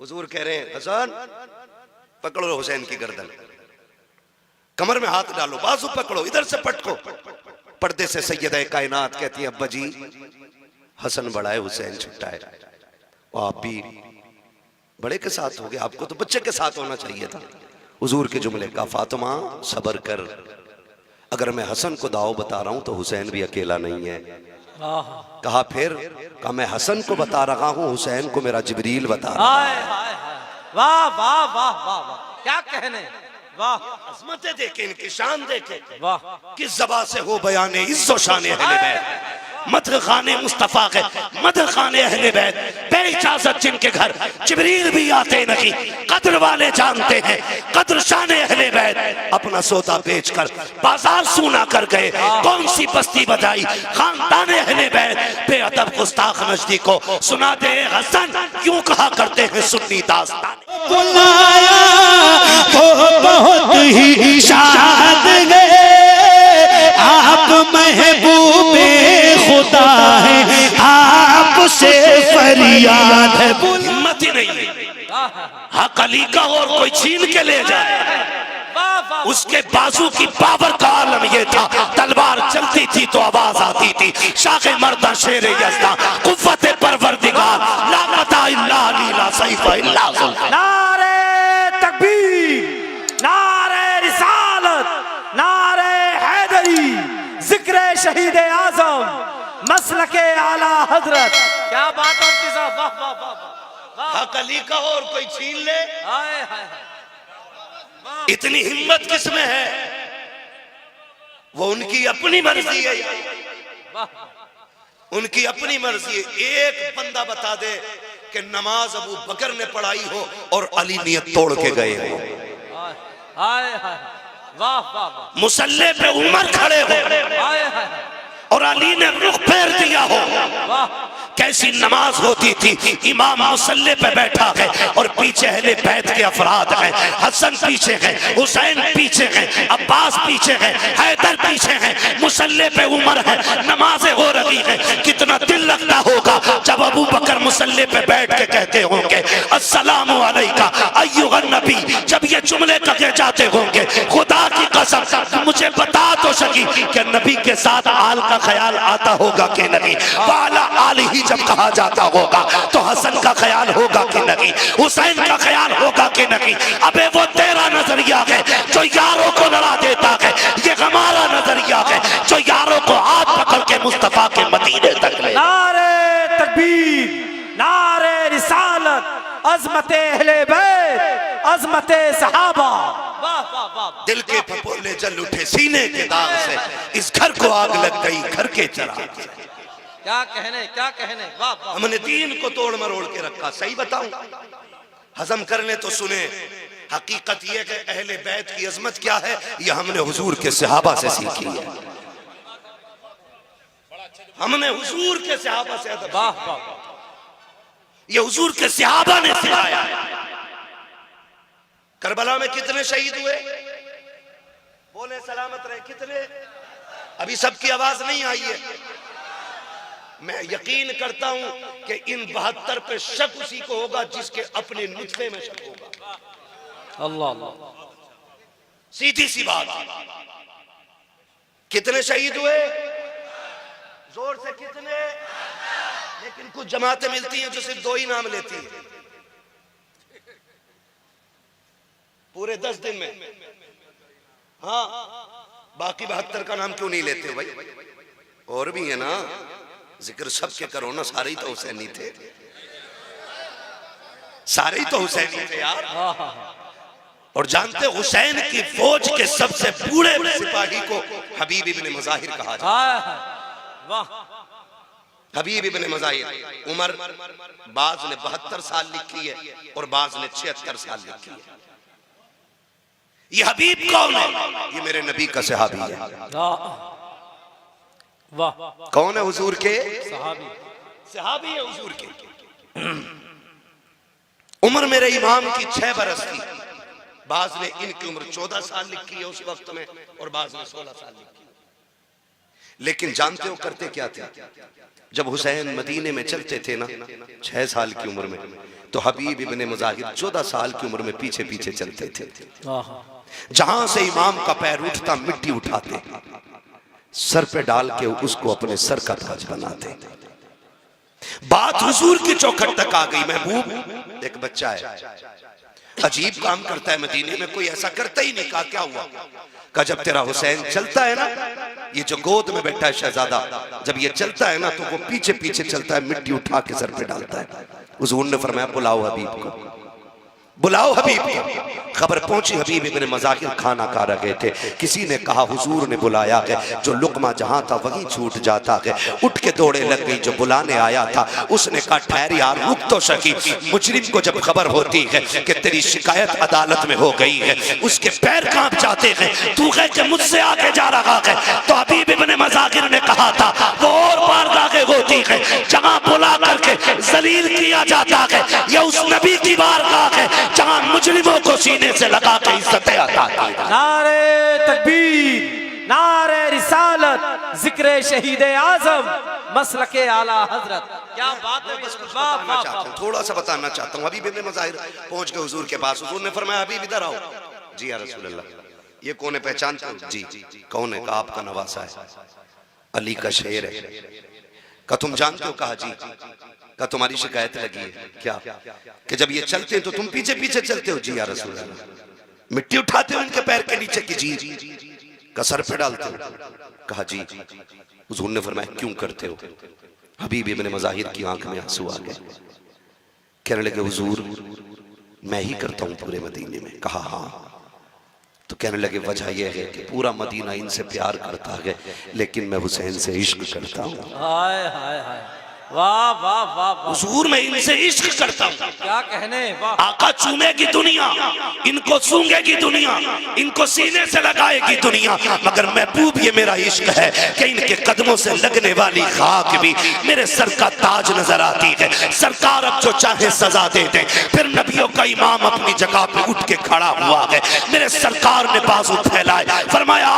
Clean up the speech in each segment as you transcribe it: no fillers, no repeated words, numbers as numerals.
हुजूर कह रहे हैं हसन पकड़ो हुसैन की गर्दन, कमर में हाथ डालो, बाजू पकड़ो, इधर से पटको। पर्दे से सैयदा कायनात कहती है अब्बा जी हसन बड़ा है हुसैन छोटा है। आप भी बड़े के साथ हो गए, आपको तो बच्चे के साथ होना चाहिए था। हुजूर के जुमले का फातिमा सबर कर, अगर मैं हसन को दाव बता रहा हूं तो हुसैन भी अकेला नहीं है। कहा फिर, कहा मैं हसन को बता रहा हूं, हुसैन को मेरा जिब्रील बता रहा है। वाह वाह वाह वाह वाह, क्या कहने, वाह अज़मतें देखे, इनकी शान देखे, वाह किस ज़बान से हो बयाने इज़्ज़ो शान अहले बैत, मदह खाने मुस्तफा के मदह खाने अहले बैत, बेइजाजत जिनके घर जिब्रील भी आते नहीं, कद्र वाले जानते हैं कद्र शान अहले बैत। अपना सौदा बेचकर बाजार सूना कर गए, कौन सी बस्ती बजाई खानदान अहले बैत। बेअदब गुस्ताख नजदी को सुना दे हसन, क्यों कहा करते हैं सुन्नी दास्तान। बुलाया वो बहुत ही शाद है, आप महबूबे खुदा है, आपसे फरियाद है। हिम्मत ही नहीं हक अली का और कोई छीन के ले जाए। उसके बाजू की पावर का आलम ये था, तलवार चलती थी तो आवाज आती थी, शाखे मर्दा शेर यज़दा कुव्वत परवरदिगार, ला मता इल्ला अली ला सैफ इल्ला ज़ुल्फ़। नारे तकबीर, नारे रिसालत, नारे हैदरी, जिक्र शहीद आजम, मसलके आला हजरत। क्या बात है साहब, वाह वाह वाह। हक अली का और कोई छीन ले, हाय हाय, इतनी हिम्मत किसमें है? वो उनकी अपनी मर्जी है, उनकी अपनी मर्जी है। एक बंदा बता दे कि नमाज अबू बकर ने पढ़ाई हो और अली नियत तोड़ के गए हो। हाय हाय, वाह वाह वाह। मुसल्ले पे उमर खड़े हो हाय हाय, और अली ने रुख फेर दिया हो। वाह कैसी नमाज होती थी, इमाम मुसल्ले पे बैठा है और पीछे अहले बैत के अफराद हैं, हसन पीछे है, हुसैन पीछे है, अब्बास पीछे है, हैदर पीछे है, मुसल्ले पे उमर है, नमाजें हो रही हैं। कितना दिल लगता होगा जब अबू बकर मुसल्ले पे बैठ के कहते होंगे अस्सलामु अलैका अय्युहन नबी, जब ये जुमले कहे जाते होंगे, खुदा की कसम मुझे बता तो सकी कि नबी के साथ आल का ख्याल आता होगा कि नहीं, वाला आल ही जब कहा जाता होगा तो हसन का ख्याल होगा कि नहीं, हुसैन का ख्याल होगा कि नहीं। अबे वो तेरा नजरिया है जो यारों को लड़ा देता है, ये हमारा नजरिया है जो यारों को हाथ पकड़ के मुस्तफा के मदीने तक ले। नारे तकबीर, नारे रिसालत, अज़मते अहले बैत, अज़मते सहाबा। वाह वाह वाह। दिल के फपोले जल उठे सीने के दाग से, इस घर को आग लग गई घर के चिराग से। क्या कहने, क्या कहने, वाह वाह। हमने दीन को तोड़ मरोड़ के रखा। सही बताऊं, हजम करने तो सुने, हकीकत यह कि अहले बैत की अजमत क्या है यह हमने हुजूर के सहाबा से सीखी है। हमने हुजूर के सहाबा से अदब, वाह वाह, ये हुजूर के सहाबा ने सिखाया। करबला में कितने शहीद हुए, बोले सलामत रहे, कितने? अभी सबकी आवाज नहीं आई है। मैं यकीन करता हूं कि इन 72 पे शक उसी को होगा जिसके अपने नुत्फे में शक होगा। अल्लाह अल्लाह, सीधी सी बात। कितने शहीद हुए, जोर से कितने? लेकिन कुछ जमातें मिलती हैं जो सिर्फ 2 ही नाम लेती हैं पूरे 10 दिन में। हाँ, बाकी 72 का नाम क्यों नहीं लेते भाई? और भी है ना, जिक्र सबके करो ना। सारे ही तो हुसैनी थे, सारे ही तो हुसैनी थे यार। और जानते हुसैन की फौज के सबसे बूढ़े सिपाही को हबीब इब्ने मुजाहिर कहा जाता है। वाह, हबीब इब्ने मुजाहिर। उमर बाज ने 72 साल लिखी है और बाज ने 76 साल लिखी है। ये हबीब कौन है? ये मेरे नबी का सहाबी है। वाह, कौन है? हुजूर के सहाबी, सहाबी है हुजूर के। उम्र मेरे इमाम की 6 बरस थी। बाज ने इनकी उम्र 14 साल लिखी है उस वक्त में और बाज ने 16 साल लिखी। लेकिन जानते हो करते क्या थे? जब हुसैन मदीने में चलते थे ना 6 साल की उम्र में, तो हबीब इब्ने मुजाहिर 14 साल की उम्र में पीछे पीछे चलते थे। जहां से इमाम का पैर उठता मिट्टी उठाते, सर पे डाल के उसको अपने सर का ताज बनाते। बात हुजूर की चौखट तक आ गई। महबूब एक बच्चा है, अजीब काम करता है, मदीने में कोई ऐसा करता ही नहीं। कहा क्या हुआ? कहा जब तेरा हुसैन चलता है ना, ये जो गोद में बैठा है शहजादा, जब ये चलता है ना तो वो पीछे पीछे चलता है, मिट्टी उठा के सर पे डालता है। हुजूर ने फरमाया बुलाओ हबीब को, बुलाओ हबीब को। खबर पहुंची, हबीब इब्ने मुजाहिर खाना खा रहे थे। किसी ने कहा हुजूर ने बुलाया है। जो लुकमा जहां था वहीं छूट जाता है। उठ के दौड़े लग गई जो बुलाने आया था। उसने कहा ठहर यार, रुक तो सकी। मुजरिम को जब खबर होती है कि तेरी शिकायत अदालत में हो गई है, उसके पैर कांप जाते हैं। तू कह के मुझसे आगे जा रहा है। तो हबीब इब्ने मुजाहिर ने कहा था वो और बारगाहें होती है जहां बुला करके जलील किया जाता है। यह उस नबी की बारगाह है जहां मुजरिमों को सीने से लगा के इज्जतें अता की। नारे तकबीर, नारे रिसालत, जिक्र शहीद आजम, मसलके आला हजरत। क्या बात है। थोड़ा सा बताना चाहता हूँ। हबीब इब्ने मुजाहिर पहुंच गए हुजूर के पास। हुजूर ने फरमाया हबीब इधर आओ। जी या रसूल अल्लाह। ये कौन है, पहचानते हो? जी। कौन है? कहा आपका नवासा है, अली का शेर है। का तुम जानते हो? कहा जी। का तुम्हारी शिकायत लगी है क्या कि जब ये चलते हैं तो तुम पीछे पीछे चलते हो? जी या रसूल अल्लाह। मिट्टी उठाते हो उनके पैर के नीचे की? जी। का सर पे डालते हो? कहा जी। हुजूर ने फरमाया क्यों करते हो? हबीब इब्ने मुजाहिर की आंख में आंसू आ गए। कहने लगे हुजूर मैं ही करता हूं पूरे मदीने में। कहा हाँ। तो कहने लगे वजह यह है कि पूरा मदीना इनसे प्यार करता है, लेकिन मैं हुसैन से इश्क करता हूँ। हाय हाय हाय, वाह वाह वाह वाह। हुजूर मैं इनसे इश्क करता हूँ। क्या कहने, वाह। आका चूमेगी दुनिया, इनको सूंघेगी दुनिया, इनको सीने से लगाएगी दुनिया, मगर महबूब ये मेरा इश्क है कि इनके कदमों से लगने वाली खाक भी मेरे सर का ताज नजर आती है। सरकार अब जो चाहे सजा दे दे। फिर नबियों का इमाम अपनी जगह पे उठ के खड़ा हुआ है। मेरे सरकार ने बाजू फैलाए, फरमाया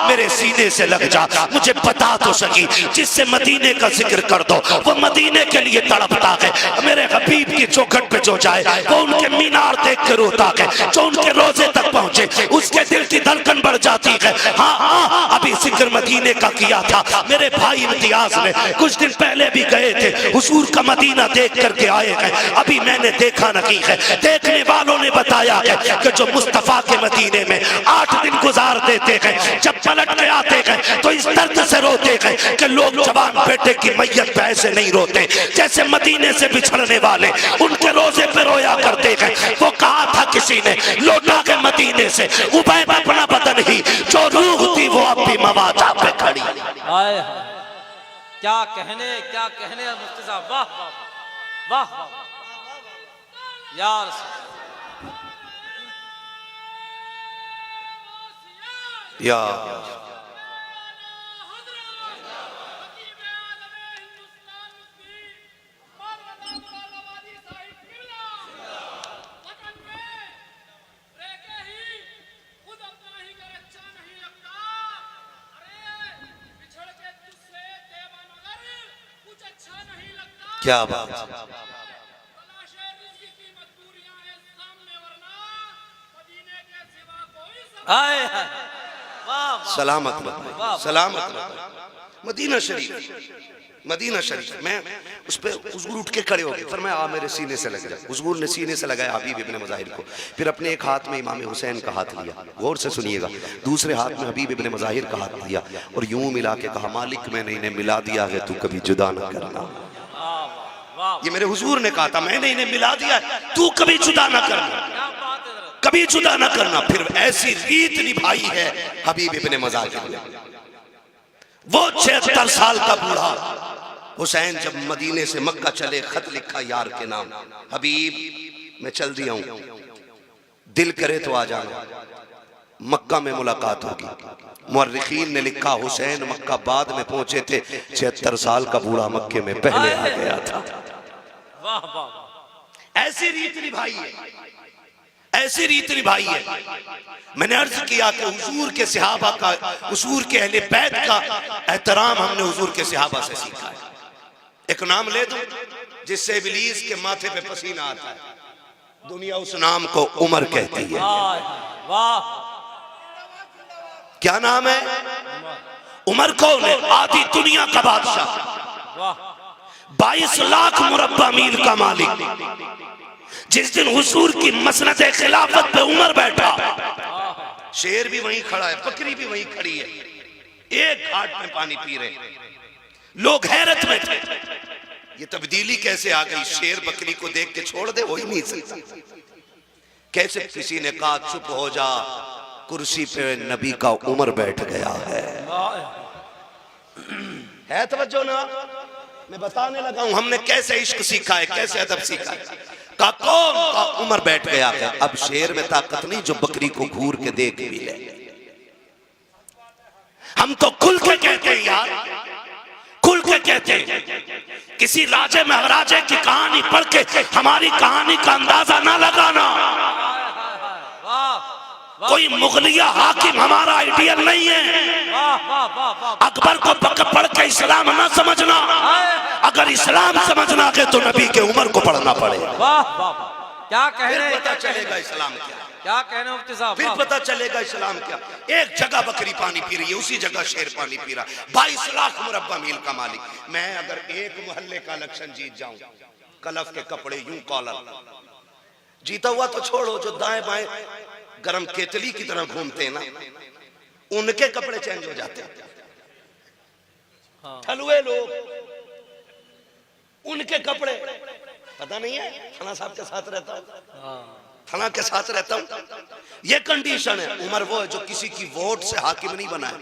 मेरे सीने से लग जा, मुझे बता तो सकी जिससे मदीने का जिक्र कर दो वो मदीने के लिए तड़पता है। मेरे हबीब की चौखट पे जो जाए वो उनके मीनार देख कर रोता है। जो उनके रोजे तक पहुंचे उसके दिल की धड़कन बढ़ जाती है। हाँ, अभी जिक्र मदीने का किया था। मेरे भाई इम्तियाज ने कुछ दिन पहले भी गए थे, हुजूर का मदीना देख करके आए हैं। अभी मैंने देखा नहीं है। देखने वालों ने बताया है कि जो मुस्तफा के मदीने में 8 दिन गुजार देते हैं, जब पलट के आते हैं तो इस दर्द से रोते हैं कि लोग जवान बेटे की मैयत पे ऐसे नहीं रोते जैसे मदीने से बिछड़ने वाले उनके रोजे पे रोया करते हैं। वो कहा था किसी ने लौटा के मदीने से उबैद अपना बदन ही, जो रूह थी वो अब भी मवाजा पे खड़ी। हाय हाय, क्या कहने, क्या कहने मुफ्ती साहब, वाह वाह वाह यार। या क्या बात। सलामत सलामत मदीना शरीफ, मदीना शरीफ। मैं उस पर हुजूर उठ के खड़े हो गए, फरमाया आ मेरे सीने से लग जा। हुजूर ने सीने से लगाया हबीब इब्ने मुजाहिर को। फिर अपने एक हाथ में इमाम हुसैन का हाथ लिया, गौर से सुनिएगा, दूसरे हाथ में हबीब इब्ने मुजाहिर का हाथ लिया और यूं मिला के कहा मालिक मैंने इन्हें मिला दिया है, तू कभी जुदा ना करना। ये मेरे हुजूर ने कहा था, मैंने इन्हें मिला दिया है, तू कभी जुदा ना करना, कभी जुदा ना करना। फिर ऐसी रीत निभाई है हबीब इब्ने मुजाहिर ने। वो 76 साल का बूढ़ा हुसैन जब मदीने से मक्का चले, खत लिखा यार के नाम, हबीब मैं चल दिया हूं, दिल करे तो आ जाना, मक्का में मुलाकात होगी। मुअर्रिखीन ने लिखा हुसैन मक्का बाद में पहुंचे थे, 76 साल का बूढ़ा मक्के में पहले आ गया था। वाह वाह, ऐसी रीत निभाई है, ऐसी रीत निभाई है। मैंने अर्ज किया कि हुजूर के सहाबा का, हुजूर के अहले बैत का एहतराम हमने हुजूर के सहाबा से सीखा है। एक नाम ले दूं जिससे इब्लीस के माथे पे पसीना आता है, दुनिया उस नाम को उमर कहती है। वाह, क्या नाम है? उमर कौन है? आधी दुनिया का बादशाह, 22 लाख मुरब्बा मील का मालिक। जिस दिन हुजूर की मसनद खिलाफत पे उमर बैठा, शेर भी वहीं खड़ा है, बकरी भी वहीं खड़ी है, एक घाट में पानी पी रहे, लोग हैरत में थे ये तब्दीली कैसे आ गई? शेर बकरी को देख के छोड़ दे, हो ही नहीं सकता। कैसे? किसी ने कहा चुप हो जा, कुर्सी पे नबी का उमर बैठ गया है तवज्जो ना? मैं बताने लगा हूं हमने कैसे इश्क सीखा है, कैसे अदब सीखा है। का कौन का उमर बैठ गया है। अब शेर में ताकत नहीं जो बकरी को घूर के देख भी ले। हम तो खुल के कहते हैं यार, खुल के कहते हैं। किसी राजे महाराजे की कहानी पढ़ के हमारी कहानी का अंदाजा ना लगाना। कोई मुगलिया हाकिम हमारा आइडियल नहीं है। अकबर को पढ़ के इस्लाम ना समझना। अगर इस्लाम समझना है तो नबी के उमर को पढ़ना पड़ेगा। क्या कहने, पता चलेगा इस्लाम क्या, क्या कहने मुफ्ती साहब, फिर पता चलेगा इस्लाम क्या। एक जगह बकरी पानी पी रही है, उसी जगह शेर पानी पी रहा। 22 लाख मुरब्बा मील का मालिक। मैं अगर एक मोहल्ले का इलेक्शन जीत जाऊं, कलफ के कपड़े यूं कॉलर, जीता हुआ तो छोड़ो, जो दाएं बाएं गरम केतली की तरह घूमते हैं ना, उनके कपड़े चेंज हो जाते हैं। ठलुए लोग, उनके कपड़े, पता नहीं है फला साहब के साथ रहता हूं, फला के साथ रहता हूं। ये कंडीशन है। उमर वो है जो किसी की वोट से हाकिम नहीं बना है,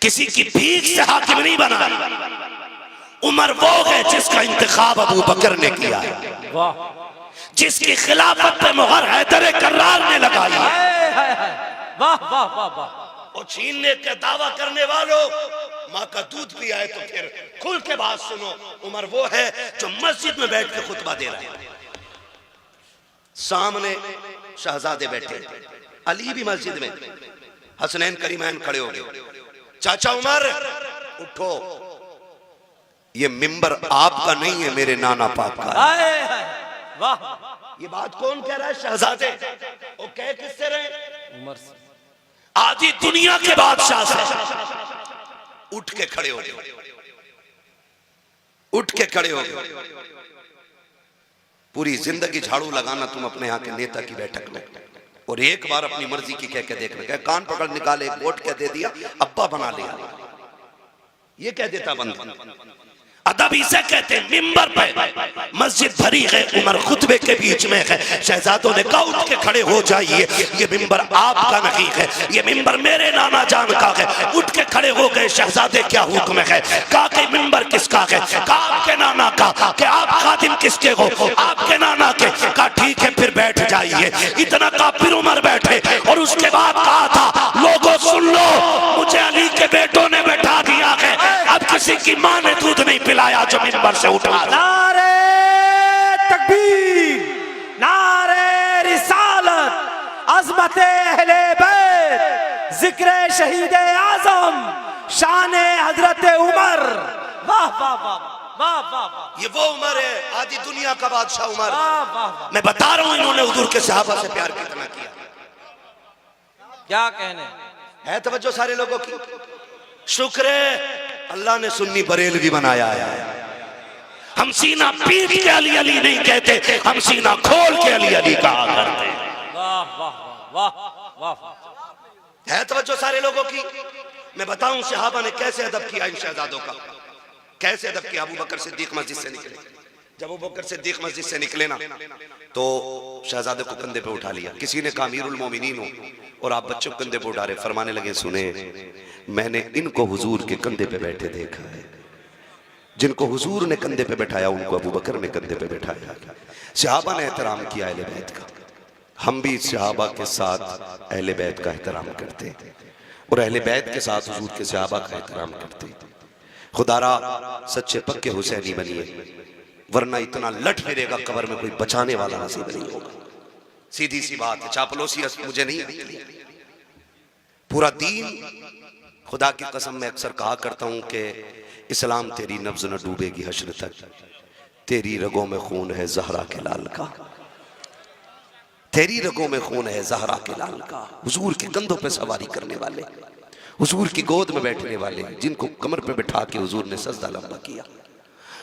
किसी की भीख से हाकिम नहीं बना। उमर वो है जिसका इंतखाब अबू बकर ने किया है, जिसकी खिलाफत पे मुहर हैदर कर्रार ने लगाई है। वाह वाह वाह वाह। और छीनने का दावा करने वालों, माँ का दूध पिया है तो फिर खुल के बात सुनो। उमर वो है जो मस्जिद में बैठ के खुतबा दे रहा है, सामने शहजादे बैठे, अली भी मस्जिद में, हसनैन करीमैन खड़े हो गए। चाचा उमर उठो, ये मिंबर आपका नहीं है, मेरे नाना पाप का है। वाह, ये बात कौन कह रहा है? शहजादे। वो कह किससे रहे? उमर से। आधी दुनिया के बादशाह से। उठ के खड़े हो गए, उठ के खड़े हो गए। पूरी जिंदगी झाड़ू लगाना तुम अपने यहाँ के नेता की बैठक में, और एक बार अपनी मर्जी की कह के देखना। क्या कान पकड़ निकाले, एक वोट कह दे दिया, अब्बा बना लिया, ये कह देता बंद। अदब इसे कहते हैं। मिंबर पे मस्जिद भरी है, उमर खुतबे के बीच में है। शहजादों ने कहा उठ के खड़े हो जाइए, ये मिंबर आपका नहीं है, ये मिंबर मेरे नाना जान का है। उठ के खड़े हो गए शहजादे, क्या हुक्म है? कहा कि मिंबर किसका है? कहा आपके नाना का। कि आप खादिम किसके हो? आपके नाना के। कहा ठीक है फिर बैठ जाइए। इतना कहा फिर उमर बैठे, और उसके बाद कहा था लोगों सुन लो, मुझे अली के बेटों ने बैठा दिया है, अब किसी की माँ ने दूध नहीं पिलाया जो मिंबर से उठा। नारे तकबीर, नारे रिसालत, अज़मत अहले बैत, जिक्र शहीद आज़म, शान हजरत उमर। वाह वाह वाह वाह वाह। ये वो उमर है, आधी दुनिया का बादशाह उमर। मैं बता रहा हूं इन्होंने हुजूर के सहाबा से प्यार कितना किया। क्या कहने है तवज्जो सारे लोगों की। शुक्र है अल्लाह ने सुन्नी बरेलवी बनाया है। हम सीना पीट के अली अली नहीं कहते, हम सीना खोल के अली अली कहा करते। वाह वाह वाह वाह। है तवज्जो सारे लोगों की। मैं बताऊं सहाबा ने कैसे अदब किया इन शहजादों का, कैसे अदब किया। अबू बकर सिद्दीक मस्जिद से निकले, जब अबू बकर सिद्दीक मस्जिद से निकले ना, तो शहजादे को कंधे पे उठा लिया। किसी ने कहा अमीरुल मोमिनीन हो और आप बच्चों को कंधे पे उठा रहे। फरमाने लगे सुने, मैंने इनको हुजूर के कंधे पे बैठे देखा है, जिनको हुजूर ने कंधे पे बैठाया उनको अबू बकर ने कंधे पे बैठाया। सहाबा ने एहतराम किया अहले बैत का। हम भी सहाबा के साथ अहले बैत का एहतराम करते और अहले बैत के साथ हुजूर के सहाबा का एहतराम करते। खुदारा सच्चे पक्के हुसैनी बनिए, वरना इतना लट फिरेगा कब्र में कोई बचाने वाला नसीब नहीं होगा। सीधी सी बात है, चापलूसी मुझे नहीं आती। पूरा दीन, खुदा की कसम मैं अक्सर कहा करता हूं कि इस्लाम तेरी नब्ज न डूबेगी हश्र तक, तेरी रगों में खून है ज़हरा के लाल का, तेरी रगों में खून है ज़हरा के लाल का। हुजूर के कंधों पे सवारी करने वाले, हुजूर की गोद में बैठने वाले, जिनको कमर पे बिठा के हुजूर ने सजदा लंबा किया,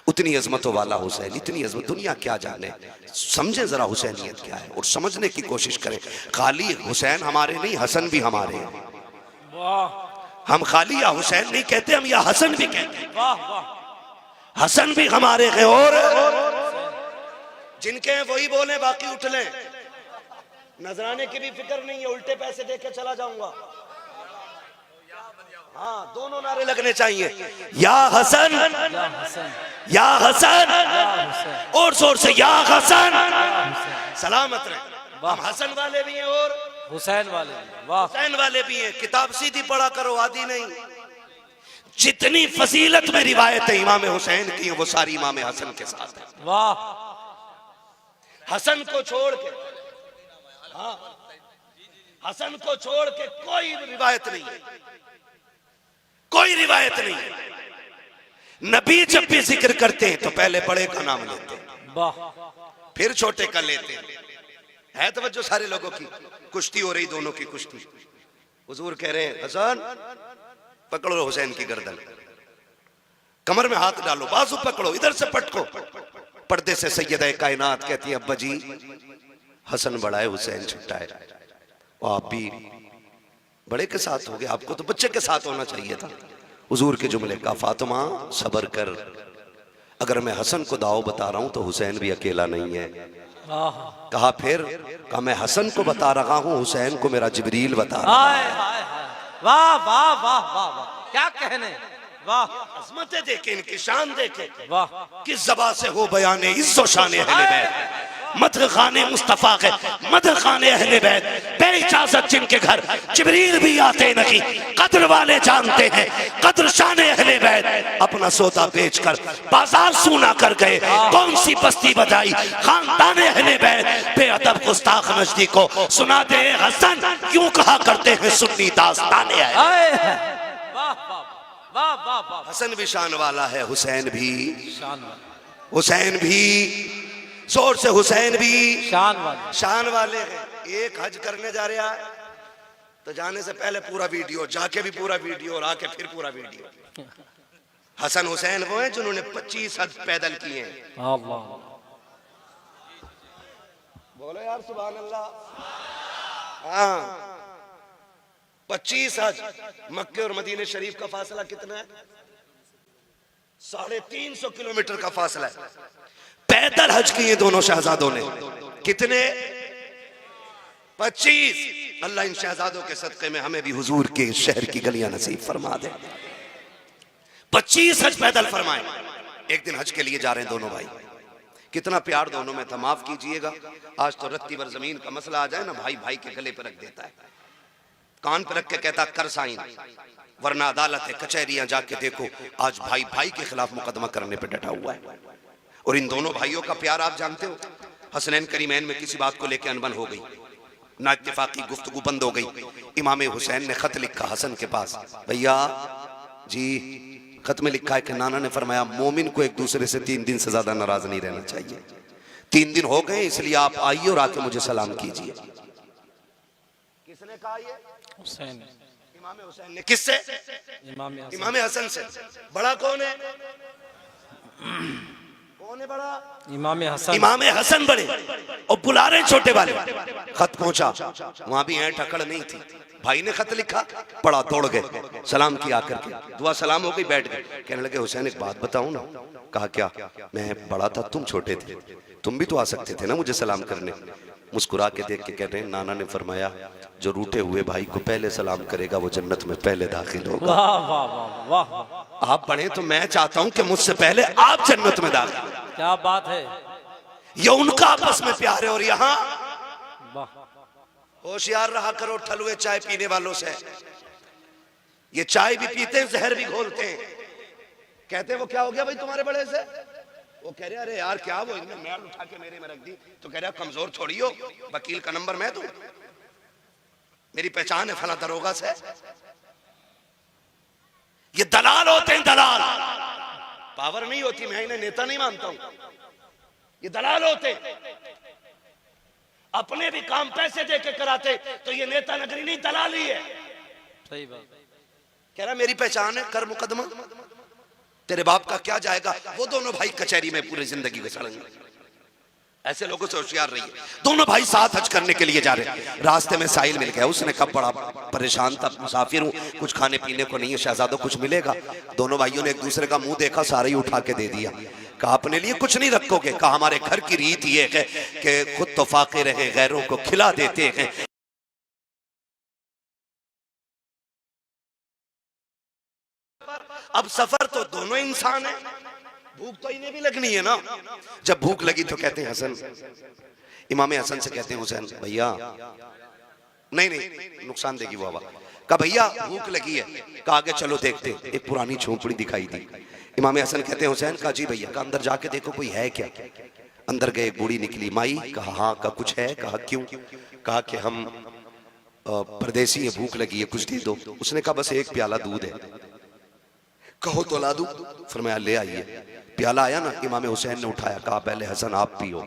उतनी अजमतों वाला हुसैन, इतनी अजमत दुनिया क्या जाने। समझे जरा हुसैनियत क्या है और समझने की कोशिश करें। खाली हुसैन हमारे नहीं, हसन भी हमारे हैं। हम खाली या हुसैन नहीं कहते, हम या हसन भी कहते हैं। हसन भी हमारे हैं और जिनके हैं वही बोले, बाकी उठ लें। नजराने की भी फिक्र नहीं है, उल्टे पैसे देके चला जाऊंगा। हाँ, दोनों नारे लगने चाहिए, या हसन या हसन, और जोर से या हसन। सलामत रहे। हम हसन वाले भी हैं और हुसैन वाले भी। वाह, हुसैन वाले भी हैं। किताब सीधी पढ़ा करो, आदि नहीं। जितनी फजीलत में रिवायतें इमाम हुसैन की वो सारी इमाम हसन के साथ है। वाह, हसन को छोड़ के, हाँ, हसन को छोड़ के कोई रिवायत नहीं है, कोई रिवायत नहीं है। नबी जब भी जिक्र करते हैं तो पहले बड़े का नाम लेते हैं, वाह, फिर छोटे का लेते हैं। है तवज्जो सारे लोगों की। कुश्ती हो रही, दोनों की कुश्ती। हुजूर कह रहे हैं हसन पकड़ो हुसैन की गर्दन, कमर में हाथ डालो, बाजू पकड़ो, इधर से पटको। पर्दे से सैयदा कायनात कहती है अब्बा जी हसन बड़ा है, हुसैन छोटा है। आप भी बड़े के साथ हो गए, आपको तो बच्चे के साथ होना चाहिए था। हुजूर के जुमले का, फातिमा सबर कर, अगर मैं हसन को दाव बता रहा हूं तो हुसैन भी अकेला नहीं है। कहा फिर, कहा मैं हसन को बता रहा हूं, हुसैन को मेरा जिब्रील बता रहा है। वाह वाह वाह वाह वाह, क्या कहने। वाह, अज़मतें देखे, इनकी शान देखे। वाह, किस ज़बा से हो बयाने इज़्ज़ो शान अहले बैत, मदह खाने मुस्तफ़ा के, मदह खाने अहले बैत, बेइजाज़त जिनके घर जिब्रील भी आते नहीं। कद्र वाले जानते हैं कद्र शान अहले बैत। अपना सौदा बेचकर बाजार सूना कर गए, कौन सी बस्ती बजाई खानदान अहले बैत। बेअदब गुस्ताख नजदी को सुना दे हसन, क्यों कहा करते हैं सुन्नी दास्ताने है। वाह वाह वाह वाह, हसन भी शान वाला है, हुसैन भी शान वाला, हुसैन भी, जोर से हुसैन भी शान वाला, शान वाले हैं। एक हज करने जा रहा है तो जाने से पहले पूरा वीडियो, जाके भी पूरा वीडियो और आके फिर पूरा वीडियो। हसन हुसैन वो हैं जिन्होंने 25 हज पैदल किए हैं। बोलो यार सुभान अल्लाह। हाँ, 25 हज। मक्के और मदीने शरीफ का फासला कितना है? 350 किलोमीटर का फासला है। पैदल हज किए दोनों शहजादों ने। कितने? 25। अल्लाह इन शहजादों के सदक़े में हमें भी हुजूर के शहर की गलियां नसीब फरमा दे। 25 हज पैदल फरमाए। एक दिन हज के लिए जा रहे हैं दोनों भाई। कितना प्यार दोनों में था, माफ कीजिएगा। आज तो रत्ती भर जमीन का मसला आ जाए ना, भाई भाई के गले पर रख देता है, कान पर रख के कहता कर साइन, वरना अदालत है, कचहरियां जाके देखो, आज भाई भाई के खिलाफ मुकदमा करने पर डटा हुआ है। और इन दोनों भाइयों का प्यार आप जानते हो। हसनैन करीमैन में किसी बात को लेकर अनबन हो गई, ना इत्तेफाकी गुफ्तगू बंद हो गई। इमाम हुसैन ने खत लिखा हसन के पास, भैया जी खत में लिखा है कि नाना ने फरमाया मोमिन को एक दूसरे से 3 दिन से ज्यादा नाराज नहीं रहना चाहिए। 3 दिन हो गए, इसलिए आप आइए और आके मुझे सलाम कीजिए। किसने कहा ये? हुसैन, इमाम हुसैन ने। किससे? इमाम हसन से। बड़ा कौन है? कौन है बड़ा? इमाम हसन। इमाम हसन बड़े और बुला रहे छोटे वाले। खत पहुंचा, वहां भी टकड़ नहीं थी। भाई ने खत लिखा, पढ़ा, दौड़ गए, सलाम किया करके, दुआ सलाम हो गई, बैठ गए। कहने लगे हुसैन एक बात बताऊं ना? कहा क्या? मैं बड़ा था, तुम छोटे थे, तुम भी तो आ सकते थे ना मुझे सलाम करने। मुस्कुरा के देख के कह रहे हैं नाना ने फरमाया जो रूठे हुए भाई को पहले सलाम करेगा वो जन्नत में पहले दाखिल होगा। वाह वाह वाह वाह, आप बड़े तो मैं चाहता हूं कि मुझसे पहले आप जन्नत में दाखिल। क्या बात है। ये उनका आपस में प्यार है। और यहाँ वाह, होशियार रहा करो ठलुए चाय पीने वालों से। ये चाय भी पीते हैं, जहर भी घोलते हैं। कहते हैं वो क्या हो गया भाई तुम्हारे बड़े से? वो कह रहे अरे यार क्या वो इन्हें मैल उठा के मेरे में रख दी। तो कह रहा कमजोर थोड़ी हो, वकील का नंबर मैं दूं, मेरी पहचान है फला दरोगा से। ये दलाल होते हैं, दलाल। पावर नहीं होती, मैं इन्हें नेता नहीं मानता हूं, ये दलाल होते। अपने भी काम पैसे दे के कराते तो ये नेता नगरी नहीं, दलाली है। सही बात। कह रहा मेरी पहचान है, कर मुकदमा, तेरे बाप का क्या जाएगा। वो दोनों भाई कचहरी में पूरी जिंदगी गुजारेंगे। ऐसे लोगों से होशियार रहिए। दोनों भाई साथ हज करने के लिए जा रहे, रास्ते में साहिल मिल गया। उसने कहा बड़ा परेशान था, मुसाफिर हूँ, कुछ खाने पीने को नहीं है, शहजादों कुछ मिलेगा। दोनों भाइयों ने एक दूसरे का मुंह देखा, सारे ही उठा के दे दिया। कहा अपने लिए कुछ नहीं रखोगे? कहा हमारे घर की रीत ये है कि खुद तो फाके रहे, गैरों को खिला देते हैं। अब सफर तो दोनों इंसान है, भूख तो इन्हें भी लगनी है ना। जब भूख लगी तो कहते हैं हसन, इमाम हसन से कहते हैं हुसैन भैया, नहीं नुकसान देगी वो हवा। कहा भैया भूख लगी है। कहा आगे चलो देखते। एक पुरानी झोंपड़ी दिखाई दी। इमाम हसन कहते हैं हुसैन, कहा जी भैया। कहा अंदर जाके देखो कोई है क्या। अंदर गए, एक बूढ़ी निकली। माई? कहा हाँ। कहा कुछ है? कहा क्यों? कहा कि हम परदेसी है, भूख लगी है, कुछ दे दो। उसने कहा बस एक प्याला दूध है। कहो तो ला दूं? फरमाया ले आइए। प्याला आया ना, इमाम हुसैन ने उठाया, कहा पहले हसन आप पियो।